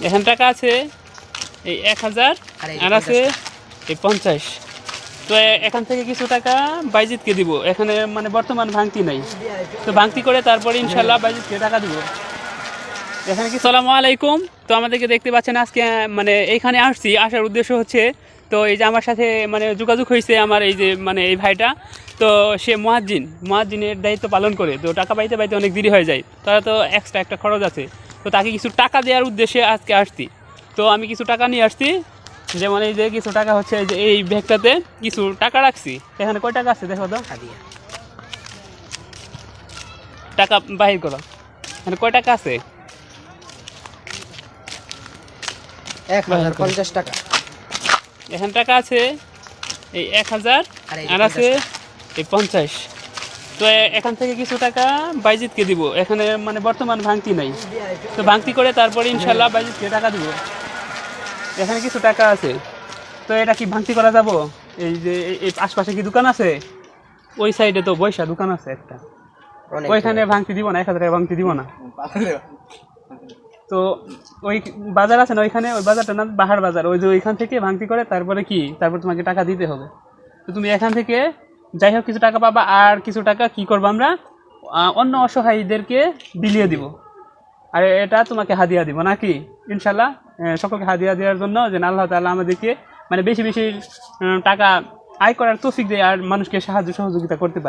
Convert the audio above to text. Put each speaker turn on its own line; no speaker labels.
এখানে টাকা আছে এই 1000 আর আছে এই 50। তো এখান থেকে কিছু টাকা বাইজিৎকে দিব। এখানে মানে বর্তমান ভাঙতি নাই, তো ভাঙতি করে তারপরে ইনশাল্লাহ বাইজিৎকে টাকা দিব। এখানে কি আসসালামু আলাইকুম। তো আমাদেরকে দেখতে পাচ্ছেন আজকে মানে এইখানে আসছি, আসার উদ্দেশ্য হচ্ছে তো এই যে আমার সাথে মানে যোগাযোগ হয়েছে আমার এই যে মানে এই ভাইটা, তো সে মুয়াজ্জিনের দায়িত্ব পালন করে, তো টাকা পাইতে পাইতে অনেক দেরি হয়ে যায়, তারা তো এক্সট্রা একটা খরচ আছে, তো তাকে কিছু টাকা দেওয়ার উদ্দেশ্যে আজকে আসছি। তো আমি কিছু টাকা নিয়ে আসছি, যেমন এই যে কিছু টাকা হচ্ছে এই যে এই ব্যাগটাতে কিছু টাকা রাখছি। এখানে কয় টাকা আছে দেখো তো, টাকা বাহির করো। এখানে কয় টাকা আছে?
1050 টাকা।
এখানে টাকা আছে এই 1000 আর আছে এই 50। তো এখান থেকে কিছু টাকা বাইজিৎকে দিব। এখানে মানে বর্তমান ভাঙতি নাই, তো ভাঙতি করে তারপরে ইনশাল্লাহ বাইজিৎকে টাকা দিব। এখানে কিছু টাকা আছে, তো এটা কি ভাঙতি করা যাব? এই যে এই আশপাশে কি দোকান আছে? ওই সাইডে তো বৈশা দোকান আছে একটা, ওইখানে ভাঙতি দিব না, 1000 টাকা ভাঙতি দিব না। তো ওই বাজার আছে না ওইখানে, ওই বাজারটার নাম বাহার বাজার, ওই যে ওইখান থেকে ভাঙতি করে তারপরে কি তারপর তোমাকে টাকা দিতে হবে। তো তুমি এখান থেকে যাই হোক কিছু টাকা পাবা, আর কিছু টাকা কি করবো আমরা অন্য অসহায়ীদেরকে বিলিয়ে দিব, আর এটা তোমাকে হাদিয়া দিব নাকি ইনশাল্লাহ। সকলকে হাদিয়া দেওয়ার জন্য যেন আল্লাহ তাআলা আমাদেরকে মানে বেশি বেশি টাকা আয় করার তৌফিক দেয় আর মানুষকে সাহায্য সহযোগিতা করতে পারে।